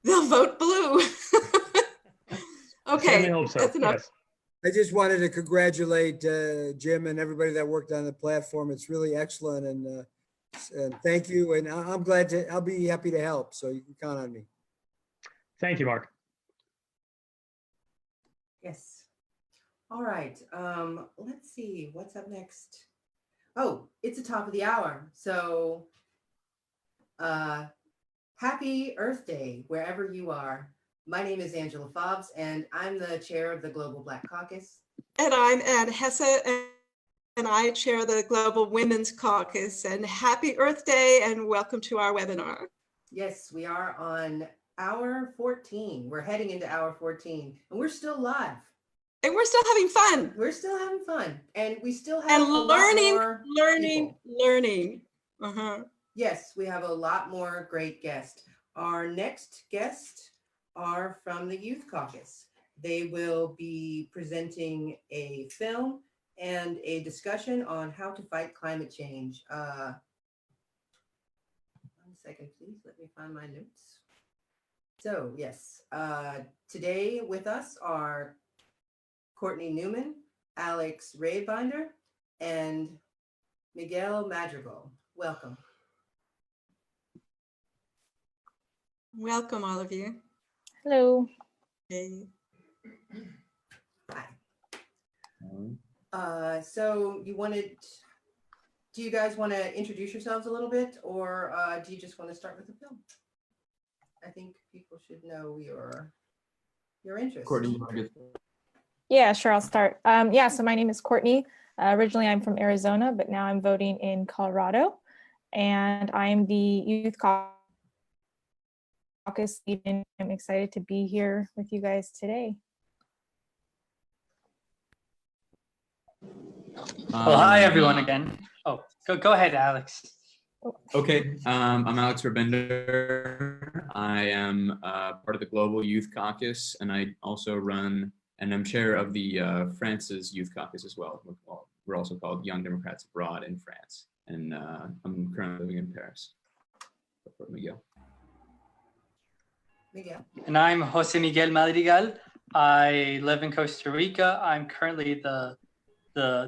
they'll vote blue. Certainly Okay, hope so. that's enough. Yes. I just wanted to congratulate Jim and everybody that worked on the platform. It's really excellent, and thank you. And I'm glad to. I'll be happy to help. So you can count on me. Thank you, Mark. Yes. All right. Let's see what's up next. Oh, it's the top of the hour. So happy Earth Day, wherever you are. My name is Angela Fobbs, and I'm the chair of the Global Black Caucus. And I'm Ann Hesse, and I chair the Global Women's Caucus. And happy Earth Day, and welcome to our webinar. Yes, we are on hour 14. We're heading into hour 14, and we're still live. And we're still having fun. We're still having fun, and we still have And a lot more learning. Uh-huh. Yes, we have a lot more great guests. Our next guests are from the Youth Caucus. They will be presenting a film and a discussion on how to fight climate change. 1 second, please. Let me find my notes. So yes, today with us are Courtney Newman, Alex Raybinder, and Miguel Madrigal. Welcome. Welcome, all of you. Hello. Hey. Hi. So do you guys want to introduce yourselves a little bit, or do you just want to start with the film? I think people should know your interest. Courtney. Yeah, sure, I'll start. Yeah, so my name is Courtney. Originally, I'm from Arizona, but now I'm voting in Colorado. And I'm the Youth Caucus lead, and I'm excited to be here with you guys today. Well, hi, everyone again. Oh, go ahead, Alex. Okay, I'm Alex Rabender. I am part of the Global Youth Caucus, and I also run, and I'm chair of the France's Youth Caucus as well. We're also called Young Democrats Abroad in France, and I'm currently living in Paris. Miguel. Miguel. And I'm Jose Miguel Madrigal. I live in Costa Rica. I'm currently the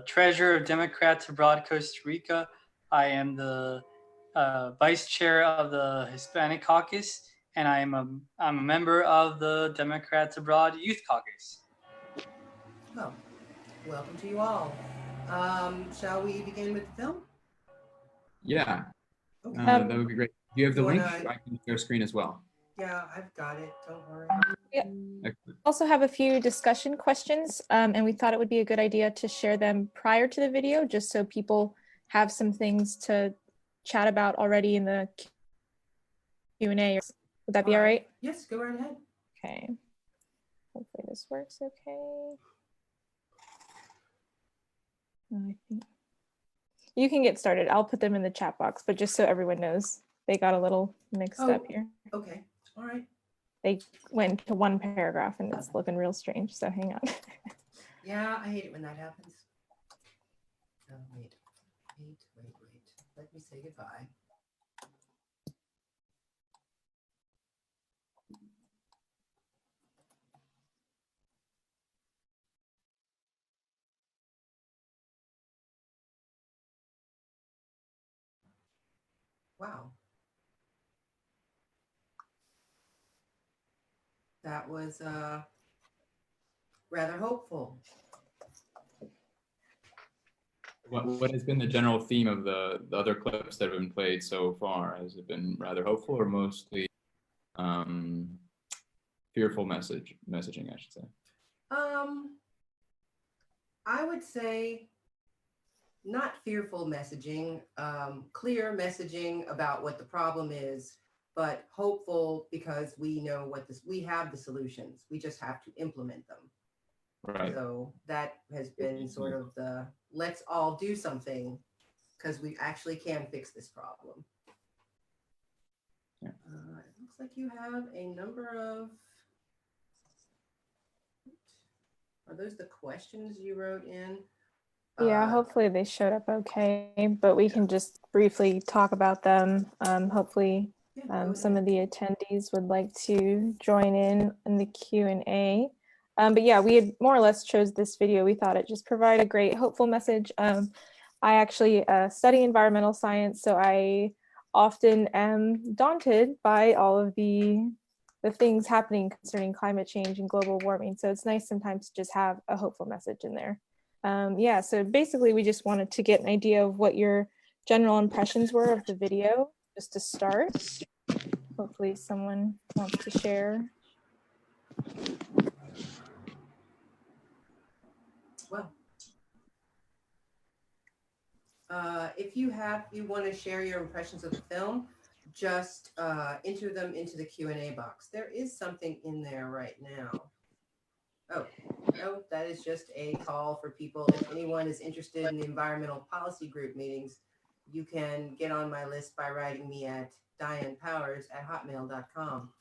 treasurer of Democrats Abroad Costa Rica. I am the vice chair of the Hispanic Caucus, and I'm a member of the Democrats Abroad Youth Caucus. Oh, welcome to you all. Shall we begin with the film? Yeah, Okay. that would be great. Do you have the You link? wanna- I can share screen as well. Yeah, I've got it. Don't worry. Excellent. Also have a few discussion questions, and we thought it would be a good idea to share them prior to the video, just so people have some things to chat about already in the Q&A. Would that be all right? Yes, go right ahead. Okay. Hopefully this works okay. I think you can get started. I'll put them in the chat box, but just so everyone knows, they got a little mixed up here. Okay. All right. They went to one paragraph and it's looking real strange, so hang on. Yeah, I hate it when that happens. Oh, wait. Let me say goodbye. Wow. That was rather hopeful. What has been the general theme of the other clips that have been played so far? Has it been rather hopeful or mostly fearful messaging, I should say? I would say not fearful messaging, clear messaging about what the problem is, but hopeful because we know we have the solutions. We just have to implement them. Right. So that has been sort of the let's all do something because we actually can fix this problem. Yeah. It looks like you have a number of. Are those the questions you wrote in? Yeah, hopefully they showed up okay, but we can just briefly talk about them. Hopefully Yeah, go some ahead. of the attendees would like to join in the Q&A. But yeah, we had more or less chose this video. We thought it just provided a great hopeful message. I actually study environmental science, so I often am daunted by all of the things happening concerning climate change and global warming. So it's nice sometimes to just have a hopeful message in there. Yeah, so basically we just wanted to get an idea of what your general impressions were of the video, just to start. Hopefully someone wants to share. Well, if you want to share your impressions of the film, just enter them into the Q&A box. There is something in there right now. Oh, no, that is just a call for people. If anyone is interested in the environmental policy group meetings, you can get on my list by writing me at dianepowers@hotmail.com.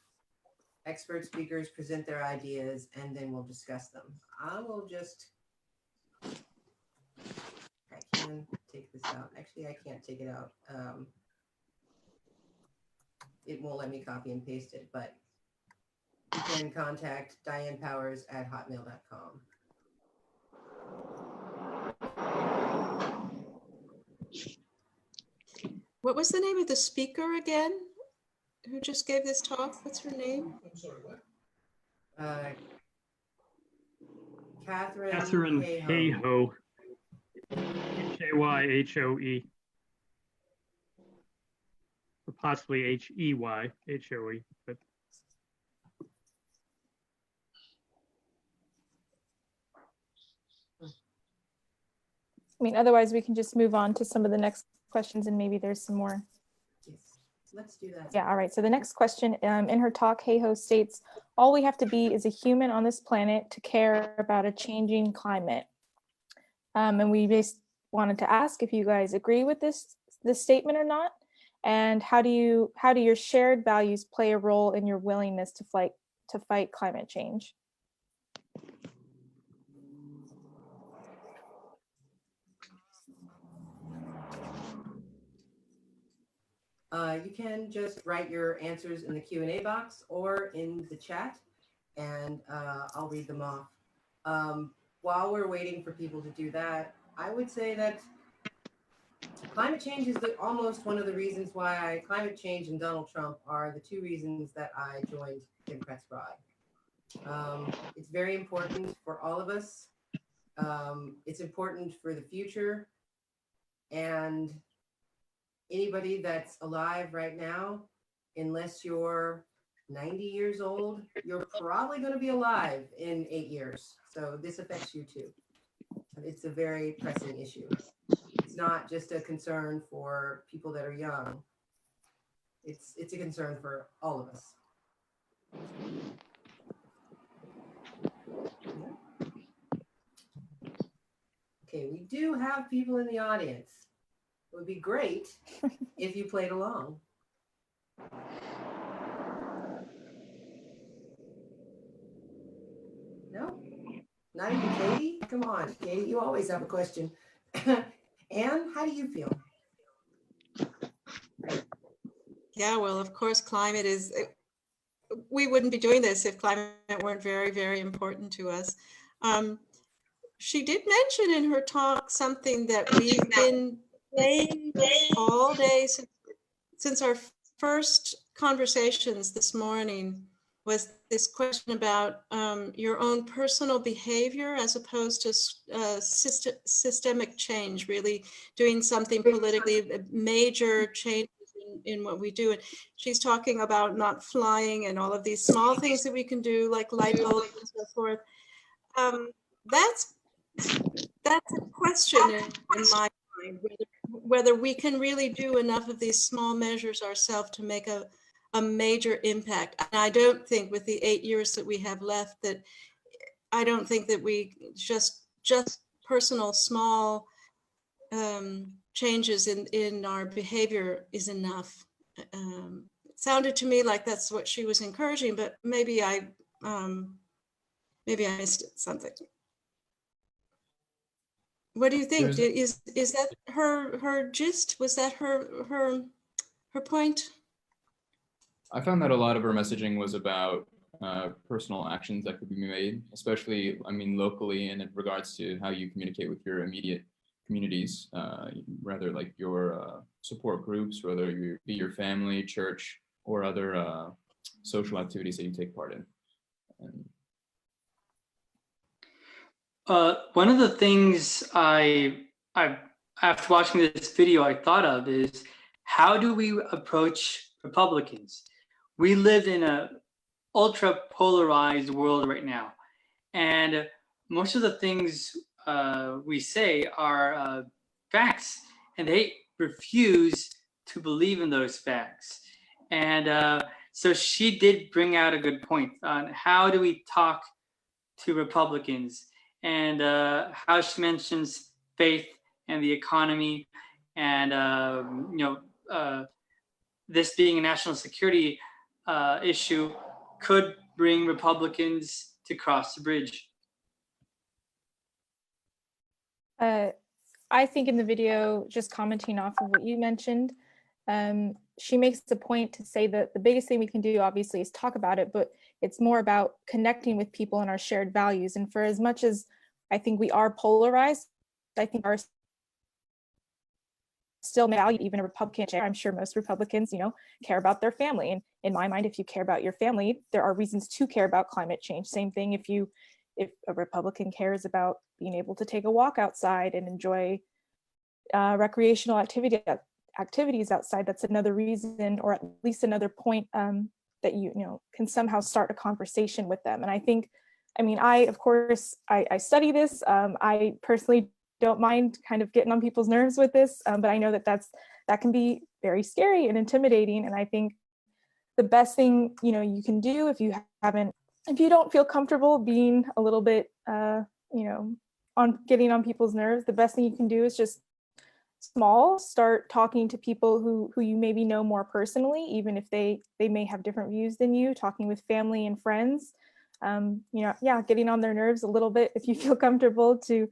Expert speakers present their ideas and then we'll discuss them. I will just, I can take this out. Actually, I can't take it out. It won't let me copy and paste it, but you can contact dianepowers@hotmail.com. What was the name of the speaker again? Who just gave this talk? What's her name? I'm sorry, what? Catherine Catherine Hayhoe. Hayhoe. Hayhoe. Or possibly Heyhoe, but I mean, otherwise we can just move on to some of the next questions and maybe there's some more. Yes, let's do that. Yeah, all right. So the next question in her talk, Hayhoe states, all we have to be is a human on this planet to care about a changing climate. And we just wanted to ask if you guys agree with this statement or not. And how do your shared values play a role in your willingness to fight climate change? You can just write your answers in the Q&A box or in the chat, and I'll read them off. While we're waiting for people to do that, I would say that climate change is almost one of the reasons why climate change and Donald Trump are the two reasons that I joined Democrats Abroad. It's very important for all of us. It's important for the future, and anybody that's alive right now, unless you're 90 years old, you're probably going to be alive in 8 years. So this affects you too. It's a very pressing issue. It's not just a concern for people that are young. It's a concern for all of us. Okay, we do have people in the audience. It would be great if you played along. No? Not even Katie? Come on, Katie, you always have a question. Anne, how do you feel? Yeah, well, of course, climate is, we wouldn't be doing this if climate weren't very, very important to us. She did mention in her talk something that we've been saying all day since our first conversations this morning, was this question about your own personal behavior as opposed to systemic change, really doing something politically, major changes in what we do. And she's talking about not flying and all of these small things that we can do, like light bulbs and so forth. That's a question in my mind, whether we can really do enough of these small measures ourselves to make a major impact. And I don't think with the 8 years that we have left, that I don't think that we just personal small changes in our behavior is enough. It sounded to me like that's what she was encouraging, but maybe I missed something. What do you think? Is that her gist? Was that her point? I found that a lot of her messaging was about personal actions that could be made, especially, I mean, locally, and in regards to how you communicate with your immediate communities, rather like your support groups, whether you be your family, church, or other social activities that you take part in. And One of the things after watching this video, I thought of is, how do we approach Republicans? We live in a ultra polarized world right now, and most of the things we say are facts, and they refuse to believe in those facts. And so she did bring out a good point on how do we talk to Republicans, and how she mentions faith and the economy, and this being a national security issue could bring Republicans to cross the bridge. I think in the video, just commenting off of what you mentioned, she makes the point to say that the biggest thing we can do, obviously, is talk about it, but it's more about connecting with people and our shared values. And for as much as I think we are polarized, I think our still value even a Republican chair. I'm sure most Republicans, care about their family. And in my mind, if you care about your family, there are reasons to care about climate change. Same thing if a Republican cares about being able to take a walk outside and enjoy recreational activities outside. That's another reason, or at least another point that you can somehow start a conversation with them. And I think, of course, I study this. I personally don't mind kind of getting on people's nerves with this, but I know that can be very scary and intimidating. And I think the best thing you can do if you don't feel comfortable being a little bit on getting on people's nerves, the best thing you can do is just start talking to people who you maybe know more personally, even if they may have different views than you, talking with family and friends, getting on their nerves a little bit if you feel comfortable, to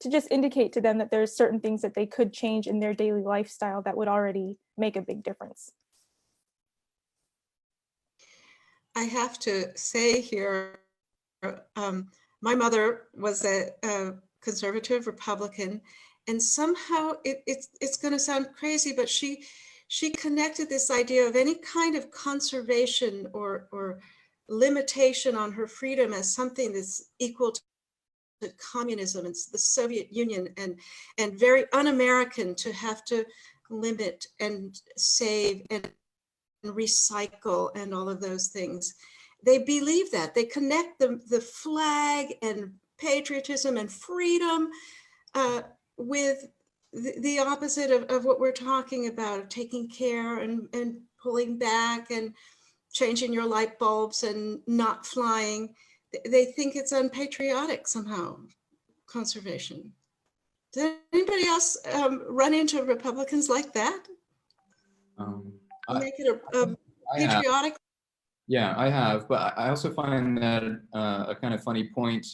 just indicate to them that there's certain things that they could change in their daily lifestyle that would already make a big difference. I have to say here, my mother was a conservative Republican, and somehow it's going to sound crazy, but she connected this idea of any kind of conservation or limitation on her freedom as something that's equal to communism and the Soviet Union, and very un-American to have to limit and save and recycle and all of those things. They believe that. They connect the flag and patriotism and freedom with the opposite of what we're talking about, taking care and pulling back and changing your light bulbs and not flying. They think it's unpatriotic somehow, conservation. Does anybody else run into Republicans like that? Make it a patriotic? Yeah, I have, but I also find that a kind of funny point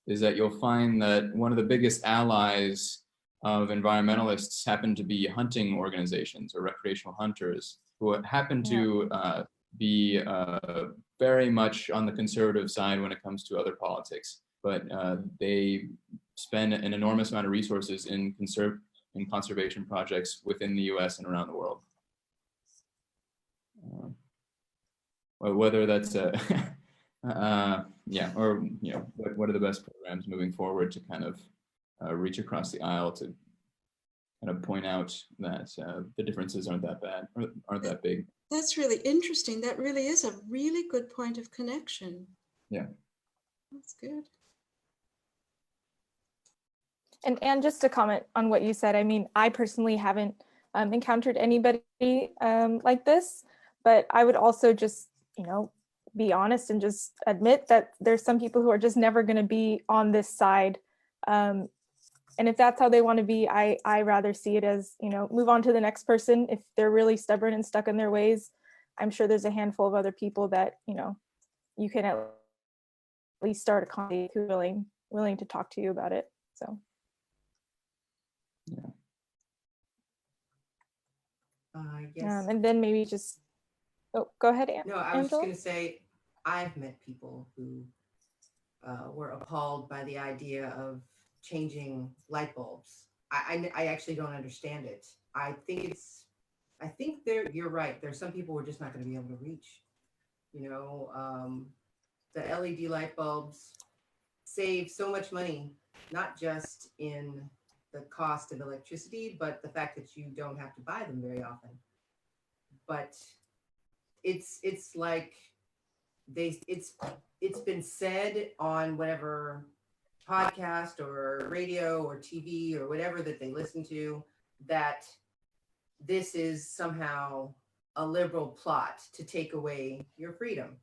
is that you'll find that one of the biggest allies of environmentalists happen to be hunting organizations or recreational hunters who happen to be very much on the conservative side when it comes to other politics, but they spend an enormous amount of resources in conservation projects within the US and around the world. Whether that's what are the best programs moving forward to kind of reach across the aisle to kind of point out that the differences aren't that bad or aren't that big. That's really interesting. That really is a really good point of connection. Yeah. That's good. And just to comment on what you said, I personally haven't encountered anybody like this, but I would also just, be honest and just admit that there's some people who are just never going to be on this side. And if that's how they want to be, I rather see it as, move on to the next person. If they're really stubborn and stuck in their ways, I'm sure there's a handful of other people that, you can at least start a conversation who are willing to talk to you about it. So. I guess. And then maybe just, Oh, go ahead, No, I was just Angela. going to say, I've met people who were appalled by the idea of changing light bulbs. I actually don't understand it. I think you're right. There's some people we're just not going to be able to reach. You know, the LED light bulbs save so much money, not just in the cost of electricity, but the fact that you don't have to buy them very often. But it's like it's been said on whatever podcast or radio or TV or whatever that they listen to that this is somehow a liberal plot to take away your freedom.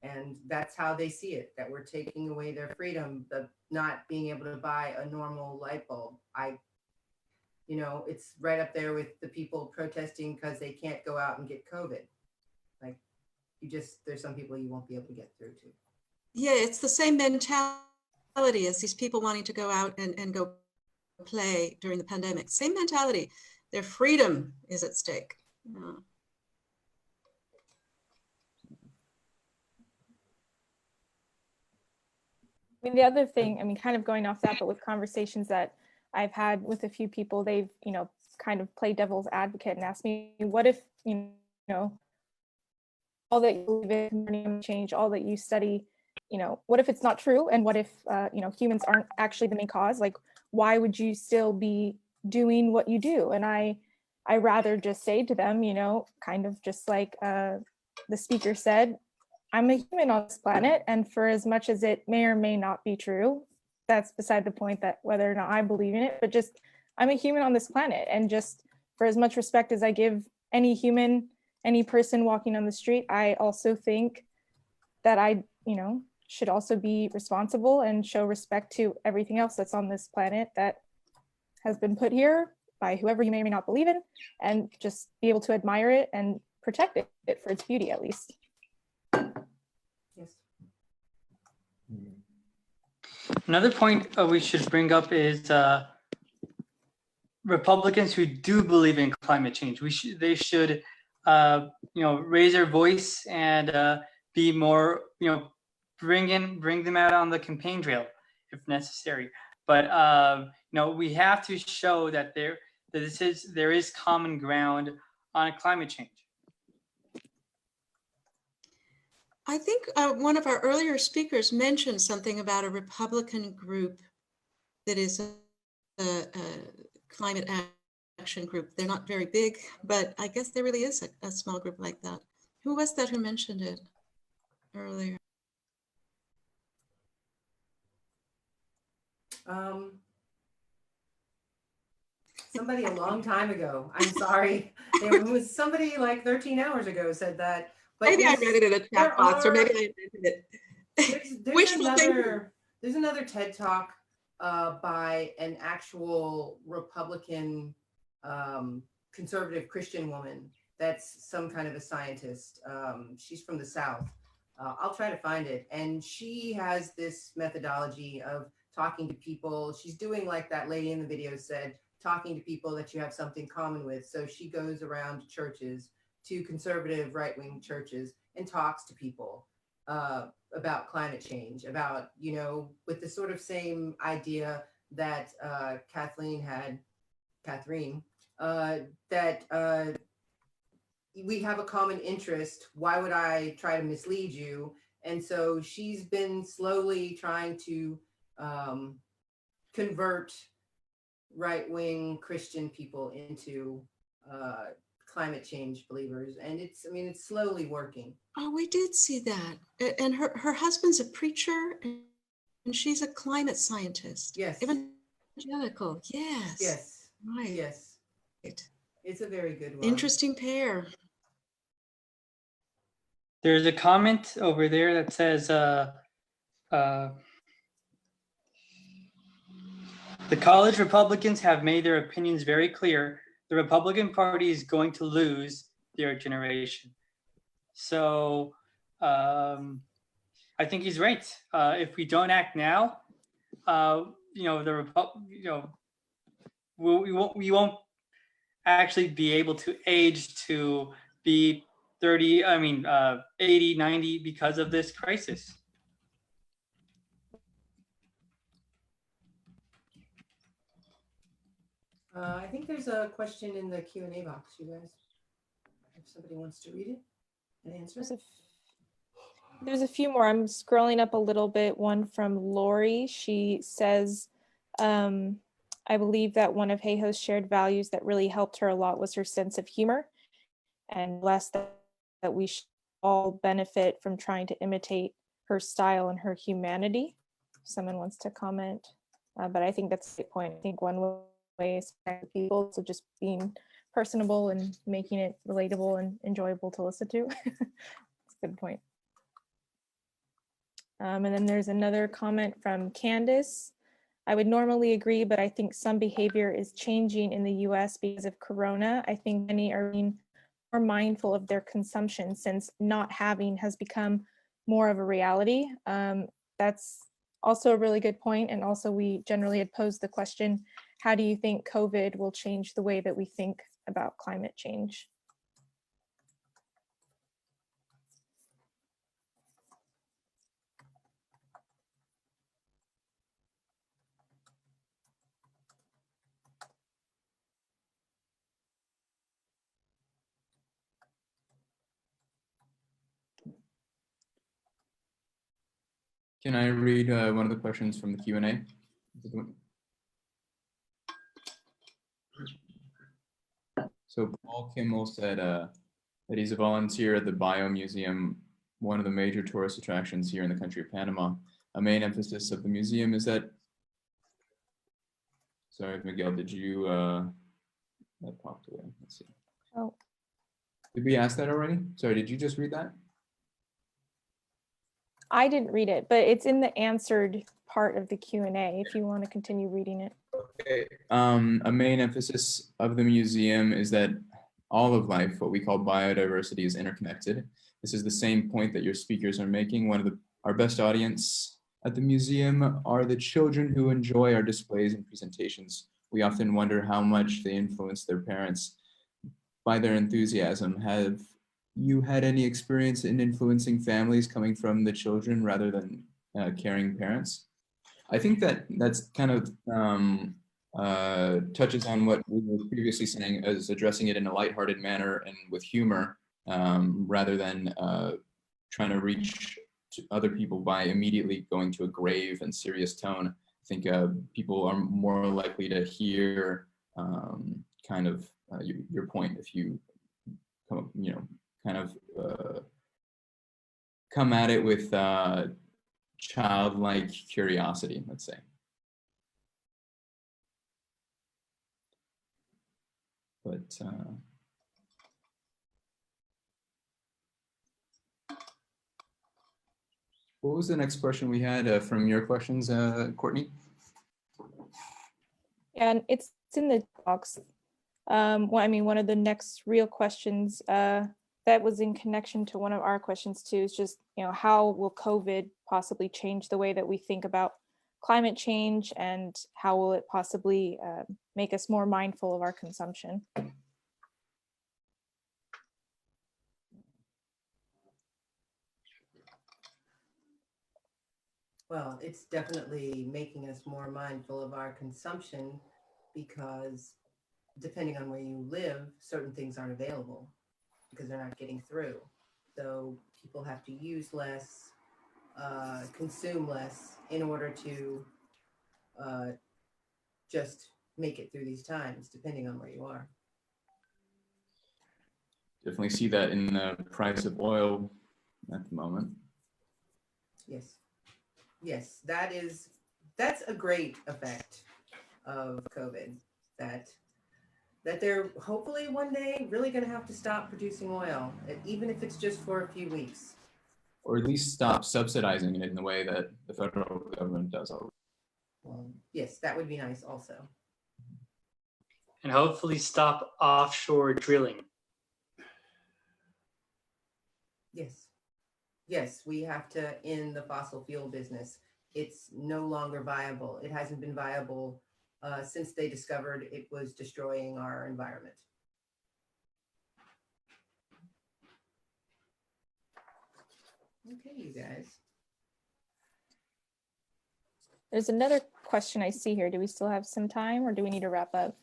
And that's how they see it, that we're taking away their freedom, the not being able to buy a normal light bulb. It's right up there with the people protesting because they can't go out and get COVID. Like, there's some people you won't be able to get through to. Yeah, it's the same mentality as these people wanting to go out and go play during the pandemic. Same mentality. Their freedom is at stake. Yeah. I mean, the other thing, I mean, kind of going off that, but with conversations that I've had with a few people, they've, kind of played devil's advocate and asked me, what if, all that you believe in change, all that you study, what if it's not true? And what if, humans aren't actually the main cause? Like, why would you still be doing what you do? And I rather just say to them, kind of just like the speaker said, I'm a human on this planet, and for as much as it may or may not be true, that's beside the point, that whether or not I believe in it, but just I'm a human on this planet, and just for as much respect as I give any human, any person walking on the street, I also think that I, should also be responsible and show respect to everything else that's on this planet that has been put here by whoever you may or may not believe in, and just be able to admire it and protect it for its beauty, at least. Yes. Another point we should bring up is Republicans who do believe in climate change. They should raise their voice and be more, bring them out on the campaign trail if necessary. But we have to show that there is common ground on climate change. I think one of our earlier speakers mentioned something about a Republican group that is a climate action group. They're not very big, but I guess there really is a small group like that. Who was that who mentioned it earlier? Somebody a long time ago. I'm sorry. It was somebody like 13 hours ago said that. But maybe yes, I read it in a chat box, or maybe I invented it. There's another TED Talk by an actual Republican conservative Christian woman that's some kind of a scientist. She's from the South. I'll try to find it. And she has this methodology of talking to people. She's doing like that lady in the video said, talking to people that you have something common with. So she goes around churches, to conservative right-wing churches, and talks to people about climate change, about, with the sort of same idea that Catherine had, that we have a common interest. Why would I try to mislead you? And so she's been slowly trying to convert right-wing Christian people into climate change believers, and it's slowly working. Oh, we did see that. And her husband's a preacher, and she's a climate scientist. Yes. Evangelical. Yes. Yes. Right. Yes. It's a very good one. Interesting pair. There's a comment over there that says, the college Republicans have made their opinions very clear. The Republican Party is going to lose their generation. So I think he's right. If we don't act now, we won't actually be able to age to be 30, 80, 90 because of this crisis. I think there's a question in the Q&A box, you guys. If somebody wants to read it and answer it. There's a few more. I'm scrolling up a little bit. One from Lori. She says, I believe that one of Heiho's shared values that really helped her a lot was her sense of humor, and less that we should all benefit from trying to imitate her style and her humanity. Someone wants to comment, but I think that's the point. I think one way is to connect with people, so just being personable and making it relatable and enjoyable to listen to. That's a good point. And then there's another comment from Candace. I would normally agree, but I think some behavior is changing in the US because of Corona. I think many are being more mindful of their consumption since not having has become more of a reality. That's also a really good point. And also we generally had posed the question, how do you think COVID will change the way that we think about climate change? Can I read one of the questions from the Q&A? So Paul Kimmel said that he's a volunteer at the Biomuseum, one of the major tourist attractions here in the country of Panama. A main emphasis of the museum is that, sorry, Miguel, did you, that popped away, let's see. Oh. Did we ask that already? Sorry, did you just read that? I didn't read it, but it's in the answered part of the Q&A if you want to continue reading it. Okay. A main emphasis of the museum is that all of life, what we call biodiversity, is interconnected. This is the same point that your speakers are making. One of our best audience at the museum are the children who enjoy our displays and presentations. We often wonder how much they influence their parents by their enthusiasm. Have you had any experience in influencing families coming from the children rather than caring parents? I think that's kind of touches on what we were previously saying, as addressing it in a lighthearted manner and with humor, rather than trying to reach to other people by immediately going to a grave and serious tone. I think people are more likely to hear kind of your point if you kind of come at it with childlike curiosity, let's say. But what was the next question we had from your questions, Courtney? Yeah, and it's in the box. Well, I mean, one of the next real questions that was in connection to one of our questions too is just, how will COVID possibly change the way that we think about climate change, and how will it possibly make us more mindful of our consumption? Well, it's definitely making us more mindful of our consumption because depending on where you live, certain things aren't available because they're not getting through. So people have to use less, consume less in order to just make it through these times, depending on where you are. Definitely see that in the price of oil at the moment. Yes. Yes, that's a great effect of COVID, that they're hopefully one day really going to have to stop producing oil, even if it's just for a few weeks. Or at least stop subsidizing it in the way that the federal government does already. Well, yes, that would be nice also. And hopefully stop offshore drilling. Yes. Yes, we have to end the fossil fuel business. It's no longer viable. It hasn't been viable since they discovered it was destroying our environment. Okay, you guys. There's another question I see here. Do we still have some time or do we need to wrap up?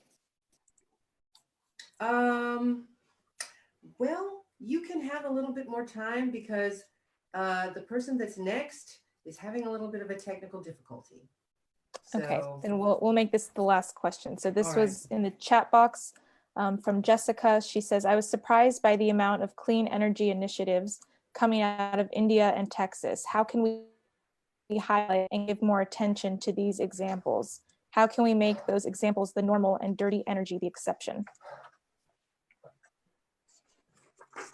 Well, you can have a little bit more time because the person that's next is having a little bit of a technical difficulty. Okay, So, then we'll make this the last question. So this All right. was in the chat box from Jessica. She says, I was surprised by the amount of clean energy initiatives coming out of India and Texas. How can we highlight and give more attention to these examples? How can we make those examples the normal and dirty energy the exception? Does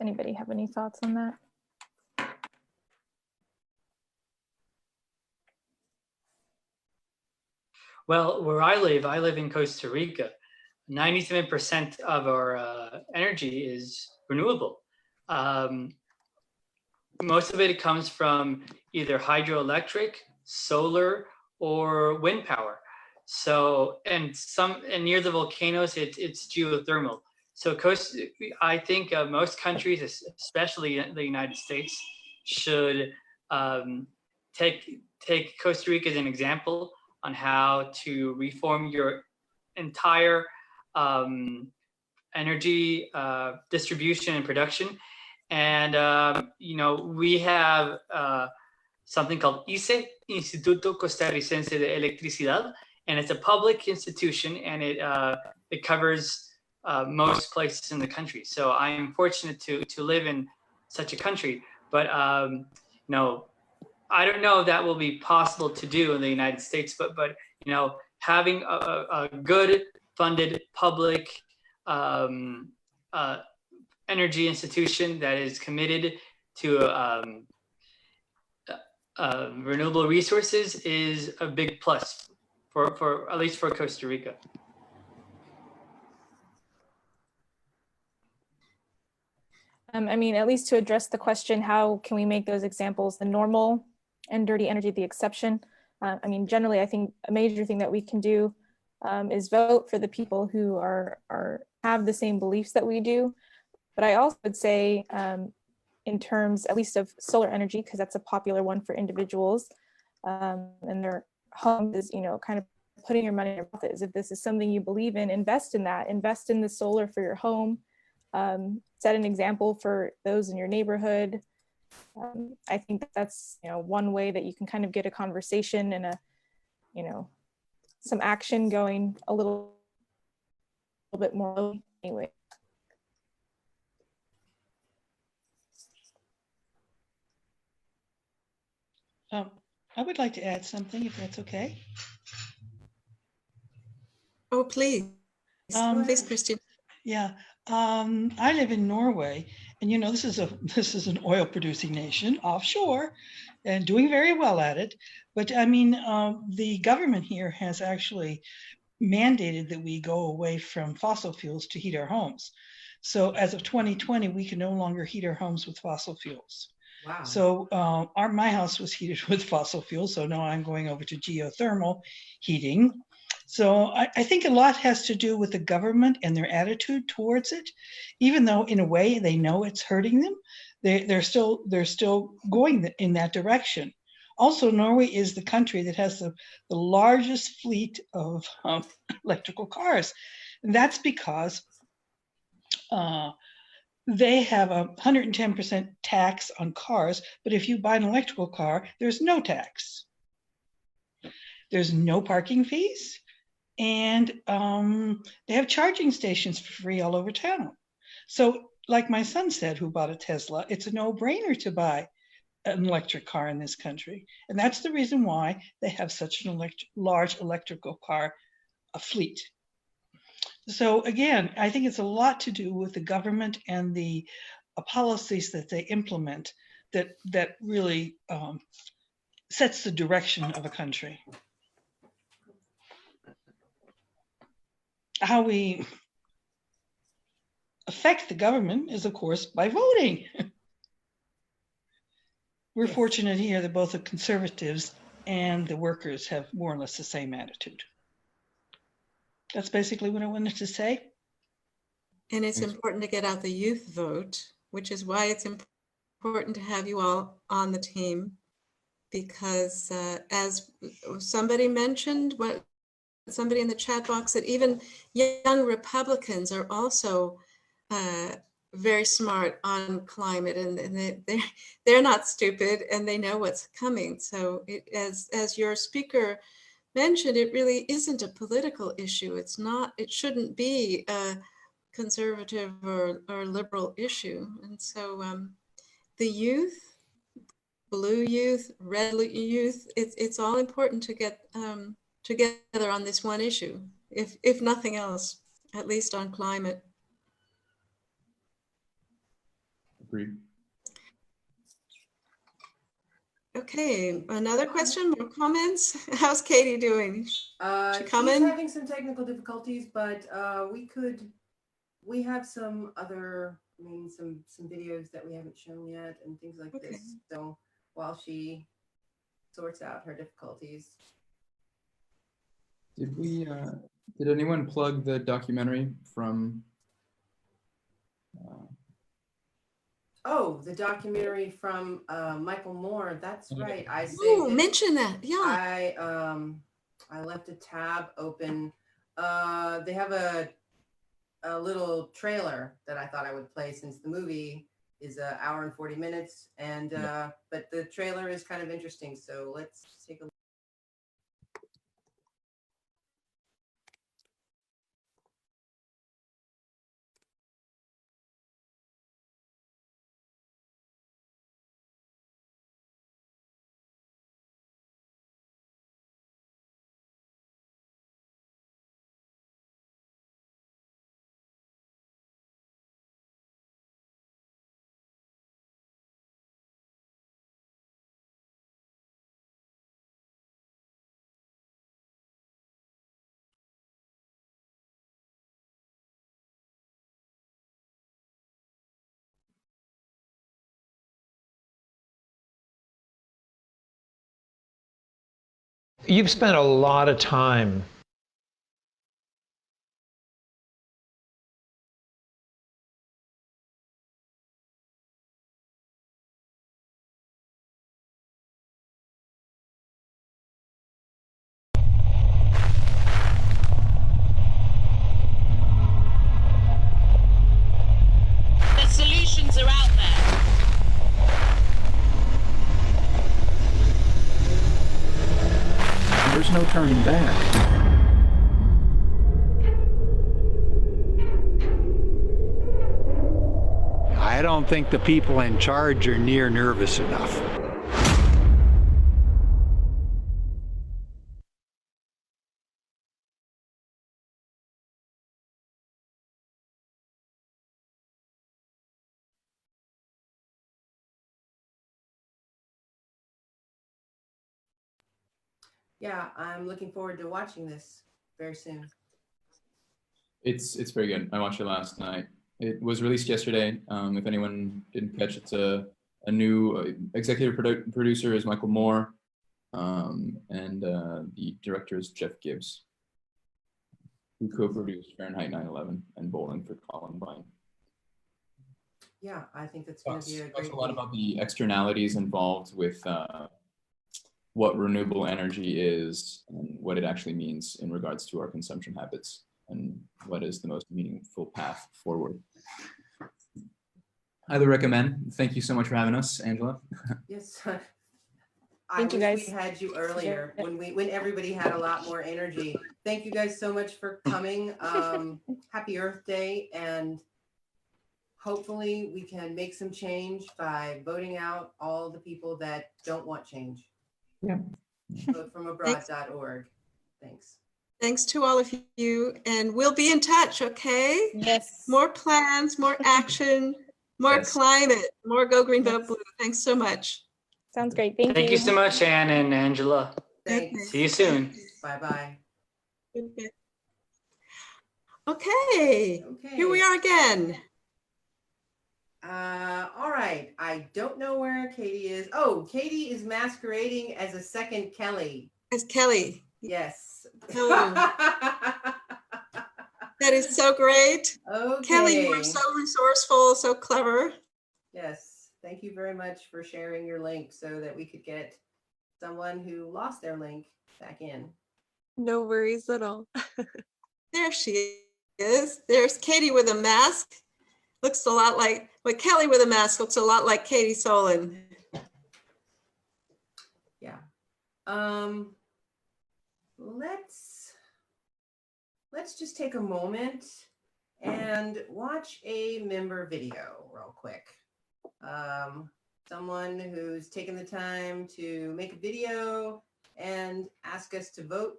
anybody have any thoughts on that? Well, where I live in Costa Rica. 97% of our energy is renewable. Most of it comes from either hydroelectric, solar, or wind power. So, and near the volcanoes, it's geothermal. So I think most countries, especially the United States, should take Costa Rica as an example on how to reform your entire energy distribution and production. And, we have something called ICE, Instituto Costarricense de Electricidad, and it's a public institution, and it covers most places in the country. So I am fortunate to live in such a country, but I don't know if that will be possible to do in the United States, but having a good funded public energy institution that is committed to renewable resources is a big plus for at least for Costa Rica. I mean, at least to address the question, how can we make those examples the normal and dirty energy the exception? I mean, generally, I think a major thing that we can do is vote for the people who have the same beliefs that we do. But I also would say, in terms at least of solar energy, because that's a popular one for individuals, and their home is, kind of putting your money in your pockets. If this is something you believe in, invest in that. Invest in the solar for your home. Set an example for those in your neighborhood. I think that's one way that you can kind of get a conversation and some action going a little bit more anyway. I would like to add something, if that's okay. Oh, please. Please, Christian. Yeah, I live in Norway, and this is an oil producing nation offshore, and doing very well at it. But I mean, the government here has actually mandated that we go away from fossil fuels to heat our homes. So as of 2020, we can no longer heat our homes with fossil fuels. wow. So my house was heated with fossil fuels, so now I'm going over to geothermal heating. So I think a lot has to do with the government and their attitude towards it, even though in a way they know it's hurting them. They're still going in that direction. Also, Norway is the country that has the largest fleet of electrical cars. And that's because they have a 110% tax on cars, but if you buy an electrical car, there's no tax. There's no parking fees, and they have charging stations for free all over town. So like my son said, who bought a Tesla, it's a no-brainer to buy an electric car in this country. And that's the reason why they have such an large electrical car fleet. So again, I think it's a lot to do with the government and the policies that they implement that really sets the direction of a country. How we affect the government is, of course, by voting. We're Yes. fortunate here that both the conservatives and the workers have more or less the same attitude. That's basically what I wanted to say. And it's important to get out the youth vote, which is why it's important to have you all on the team. Because as somebody mentioned, somebody in the chat box, that even young Republicans are also very smart on climate, and they're not stupid, and they know what's coming. So as your speaker mentioned, it really isn't a political issue. It's not, it shouldn't be a conservative or liberal issue. And so the youth, blue youth, red youth, it's all important to get together on this one issue, if nothing else, at least on climate. Agreed. Okay, another question, more comments? How's Katie doing? She's coming? having some technical difficulties, but we have some other, some videos that we haven't shown yet and things like Okay. this. So while she sorts out her difficulties. Did anyone plug the documentary from? Oh, the documentary from Michael Moore. That's Yeah. right. I saved Oh, it. mention that. Yeah. I left a tab open. They have a little trailer that I thought I would play, since the movie is an hour and 40 minutes, and but the trailer is kind of interesting. So let's take a look. You've spent a lot of time The solutions are out there. there's no turning back. I don't think the people in charge are near nervous enough. Yeah, I'm looking forward to watching this very soon. It's very good. I watched it last night. It was released yesterday. If anyone didn't catch, it's a new executive producer is Michael Moore, and the director is Jeff Gibbs, who co-produced Fahrenheit 9/11 and Bowling for Columbine. Yeah, I think that's going to be a Talks great. a lot about the externalities involved with what renewable energy is and what it actually means in regards to our consumption habits, and what is the most meaningful path forward. Highly recommend. Thank you so much for having us, Angela. Yes. Thank you, wish guys. we had you earlier when everybody had a lot more energy. Thank you guys so much for coming. Happy Earth Day, and hopefully we can make some change by voting out all the people that don't want change. Yeah. Votefromabroad.org. Thanks. Thanks to all of you, and we'll be in touch, okay? Yes. More plans, more action, more Yes. climate, more Go Green Vote Yes. Blue. Thanks so much. Sounds great. Thank you. Thank you so much, Anne and Angela. Thanks. See you soon. Bye-bye. Okay, here we are again. All right. I don't know where Katie is. Oh, Katie is masquerading as a second Kelly. As Kelly. Yes. Oh. That is so great. Okay. Kelly, you are so resourceful, so clever. Yes. Thank you very much for sharing your link so that we could get someone who lost their link back in. No worries at all. There she is. There's Katie with a mask. Looks a lot like, but Kelly with a mask looks a lot like Katie Solon. Yeah. Let's just take a moment and watch a member video real quick. Someone who's taken the time to make a video and ask us to vote.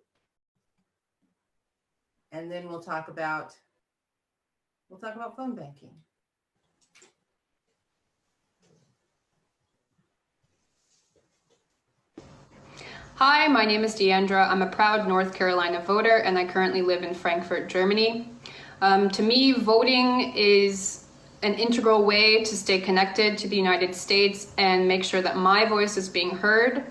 And then we'll talk about phone banking. Hi, my name is Deandra. I'm a proud North Carolina voter and I currently live in Frankfurt, Germany. To me, voting is an integral way to stay connected to the United States and make sure that my voice is being heard.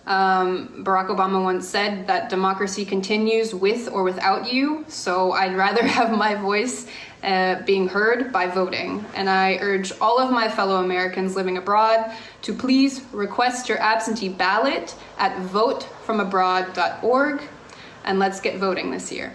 Barack Obama once said that democracy continues with or without you, so I'd rather have my voice being heard by voting. And I urge all of my fellow Americans living abroad to please request your absentee ballot at votefromabroad.org, and let's get voting this year.